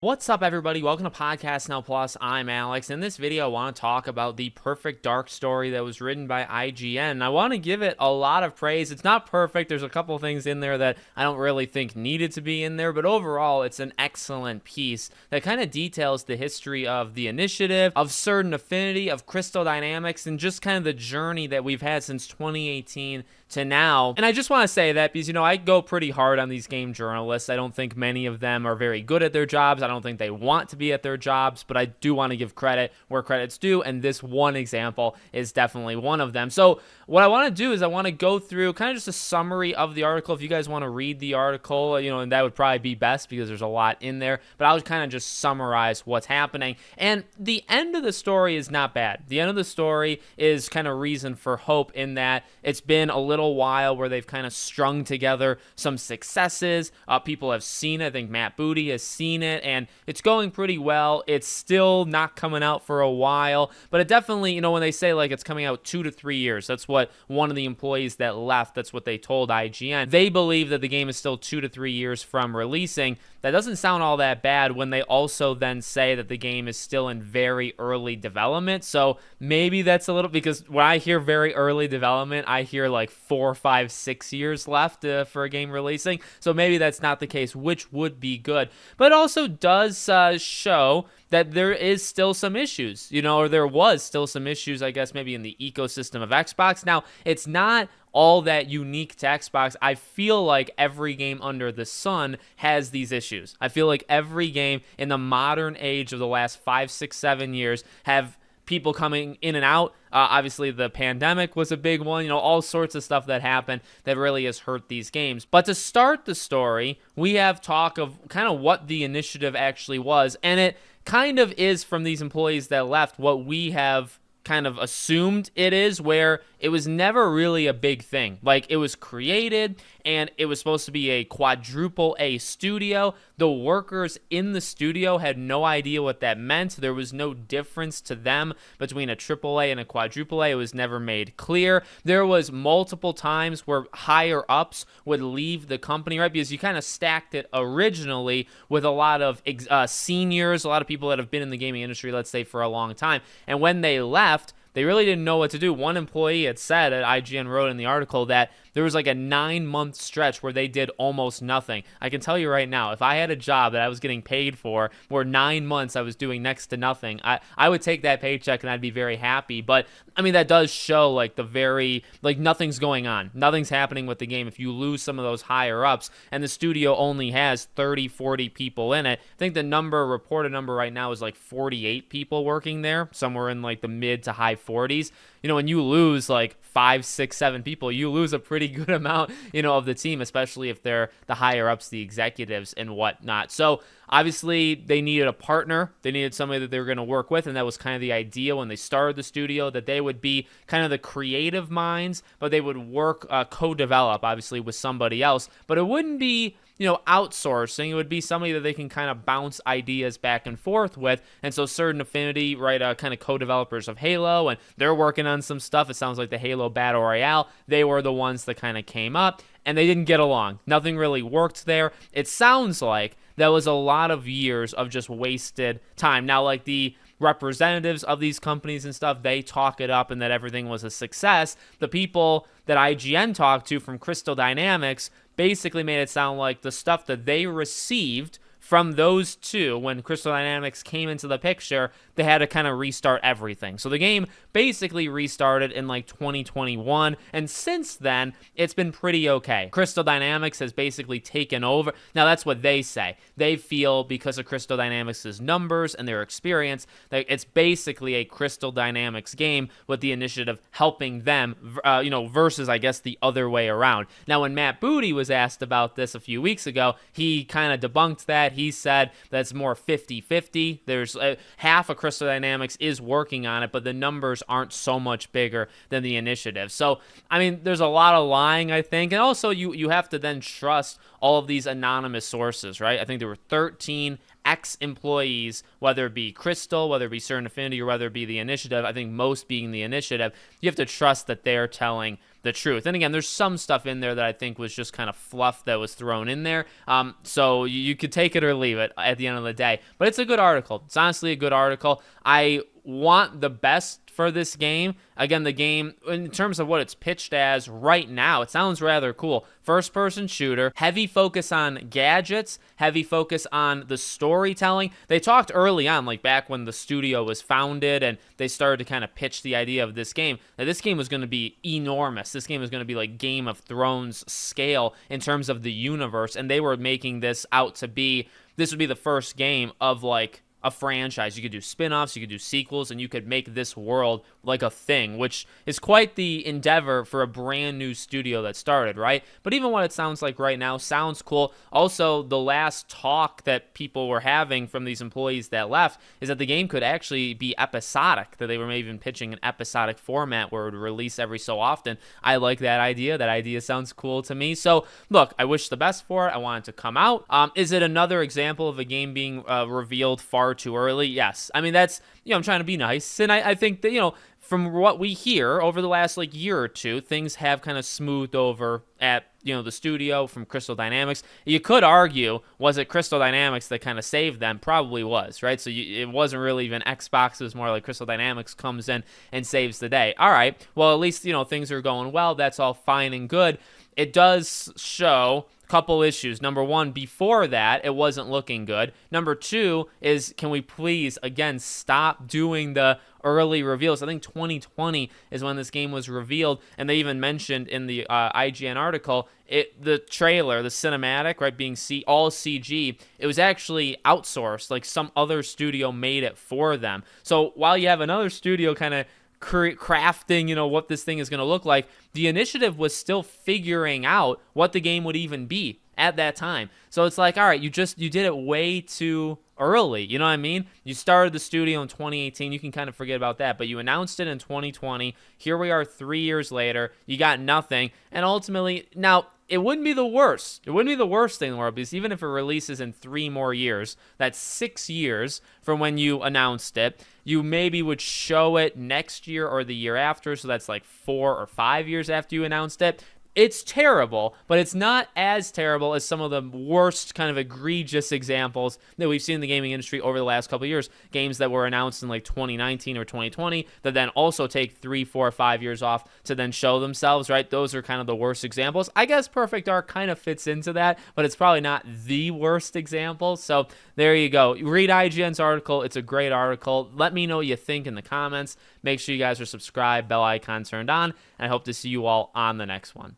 What's up, everybody? Welcome to Podcast Now Plus. I'm Alex. In this video, I want to talk about the Perfect Dark story that was written by IGN. I want to give it a lot of praise. It's not perfect. There's a couple of things in there that I don't really think needed to be in there, but overall, it's an excellent piece that kind of details the history of the initiative, of Certain Affinity, of Crystal Dynamics, and just kind of the journey that we've had since 2018 to now. And I just want to say that because, I go pretty hard on these game journalists. I don't think many of them are very good at their jobs. I don't think they want to be at their jobs, but I do want to give credit where credit's due, and this one example is definitely one of them. So what I want to do is I want to go through kind of just a summary of the article. If you guys want to read the article, and that would probably be best because there's a lot in there, but I'll kind of just summarize what's happening. And the end of the story is not bad. The end of the story is kind of reason for hope in that it's been a little while where they've kind of strung together some successes. People have seen it. I think Matt Booty has seen it, and it's going pretty well. It's still not coming out for a while, but it definitely, when they say like it's coming out 2 to 3 years, that's what one of the employees that left, that's what they told IGN. They believe that the game is still 2 to 3 years from releasing. That doesn't sound all that bad when they also then say that the game is still in very early development. So maybe that's a little, because when I hear very early development, I hear like 4, 5, 6 years left for a game releasing. So maybe that's not the case, which would be good. But it also does show that there is still some issues, or there was still some issues, I guess, maybe in the ecosystem of Xbox. Now, it's not all that unique to Xbox. I feel like every game under the sun has these issues. I feel like every game in the modern age of the last 5, 6, 7 years have people coming in and out. Obviously, the pandemic was a big one, all sorts of stuff that happened that really has hurt these games. But to start the story, we have talk of kind of what the initiative actually was, and it kind of is, from these employees that left, what we have kind of assumed it is, where it was never really a big thing. Like, it was created and it was supposed to be a quadruple A studio. The workers in the studio had no idea what that meant. There was no difference to them between a triple A and a quadruple A. It was never made clear. There was multiple times where higher ups would leave the company, right? Because you kind of stacked it originally with a lot of seniors, a lot of people that have been in the gaming industry, let's say, for a long time. And when they left, they really didn't know what to do. One employee had said, at IGN wrote in the article, that there was like a 9-month stretch where they did almost nothing. I can tell you right now, if I had a job that I was getting paid for where 9 months I was doing next to nothing, I would take that paycheck and I'd be very happy. But I mean, that does show like nothing's going on. Nothing's happening with the game if you lose some of those higher ups and the studio only has 30, 40 people in it. I think the reported number right now is like 48 people working there, somewhere in like the mid to high 40s. When you lose like 5, 6, 7 people, you lose a pretty good amount, of the team, especially if they're the higher ups, the executives and whatnot. So obviously they needed a partner. They needed somebody that they were going to work with. And that was kind of the idea when they started the studio, that they would be kind of the creative minds, but they would work, co-develop, obviously, with somebody else. But it wouldn't be, outsourcing. It would be somebody that they can kind of bounce ideas back and forth with. And so Certain Affinity, right, kind of co-developers of Halo, and they're working on some stuff. It sounds like the Halo Battle Royale, they were the ones that kind of came up, and they didn't get along. Nothing really worked there. It sounds like that was a lot of years of just wasted time. Now, like the representatives of these companies and stuff, they talk it up and that everything was a success. The people that IGN talked to from Crystal Dynamics basically made it sound like the stuff that they received from those two, when Crystal Dynamics came into the picture, they had to kind of restart everything. So the game basically restarted in like 2021, and since then, it's been pretty okay. Crystal Dynamics has basically taken over. Now, that's what they say. They feel, because of Crystal Dynamics' numbers and their experience, that it's basically a Crystal Dynamics game with the initiative helping them, versus, I guess, the other way around. Now, when Matt Booty was asked about this a few weeks ago, he kind of debunked that. He said that's more 50-50. There's half of Crystal Dynamics is working on it, but the numbers aren't so much bigger than the initiative. So, I mean, there's a lot of lying, I think. And also, you have to then trust all of these anonymous sources, right? I think there were 13 ex-employees, whether it be Crystal, whether it be Certain Affinity, or whether it be the Initiative, I think most being the Initiative, you have to trust that they're telling the truth. And again, there's some stuff in there that I think was just kind of fluff that was thrown in there. So you could take it or leave it at the end of the day. But it's a good article. It's honestly a good article. I want the best for this game. Again, the game, in terms of what it's pitched as right now, it sounds rather cool. First-person shooter, heavy focus on gadgets, heavy focus on the storytelling. They talked early on, like back when the studio was founded and they started to kind of pitch the idea of this game, that this game was going to be enormous. This game was going to be like Game of Thrones scale in terms of the universe, and they were making this out to be, this would be the first game of like a franchise. You could do spin-offs, you could do sequels, and you could make this world like a thing, which is quite the endeavor for a brand new studio that started, right? But even what it sounds like right now sounds cool. Also, the last talk that people were having from these employees that left is that the game could actually be episodic, that they were maybe even pitching an episodic format where it would release every so often. I like that idea. That idea sounds cool to me. So, look, I wish the best for it. I want it to come out. Is it another example of a game being revealed far too early? Yes. I mean, that's, I'm trying to be nice. And I think that, from what we hear over the last like year or two, things have kind of smoothed over at, the studio from Crystal Dynamics. You could argue, was it Crystal Dynamics that kind of saved them? Probably was, right? So it wasn't really even Xbox. It was more like Crystal Dynamics comes in and saves the day. All right. Well, at least, things are going well. That's all fine and good. It does show couple issues. Number one, before that, it wasn't looking good. Number two is, can we please, again, stop doing the early reveals? I think 2020 is when this game was revealed, and they even mentioned in the IGN article, the trailer, the cinematic, right, being all CG, it was actually outsourced. Like some other studio made it for them. So while you have another studio kind of crafting, what this thing is going to look like, the Initiative was still figuring out what the game would even be at that time. So it's like, all right, you did it way too early. You know what I mean? You started the studio in 2018. You can kind of forget about that, but you announced it in 2020. Here we are 3 years later. You got nothing. And ultimately, now, it wouldn't be the worst. It wouldn't be the worst thing in the world, because even if it releases in 3 more years, that's 6 years from when you announced it. You maybe would show it next year or the year after, so that's like 4 or 5 years after you announced it. It's terrible, but it's not as terrible as some of the worst kind of egregious examples that we've seen in the gaming industry over the last couple of years. Games that were announced in like 2019 or 2020 that then also take 3, 4, 5 years off to then show themselves, right? Those are kind of the worst examples. I guess Perfect Dark kind of fits into that, but it's probably not the worst example. So there you go. Read IGN's article. It's a great article. Let me know what you think in the comments. Make sure you guys are subscribed, bell icon turned on, and I hope to see you all on the next one.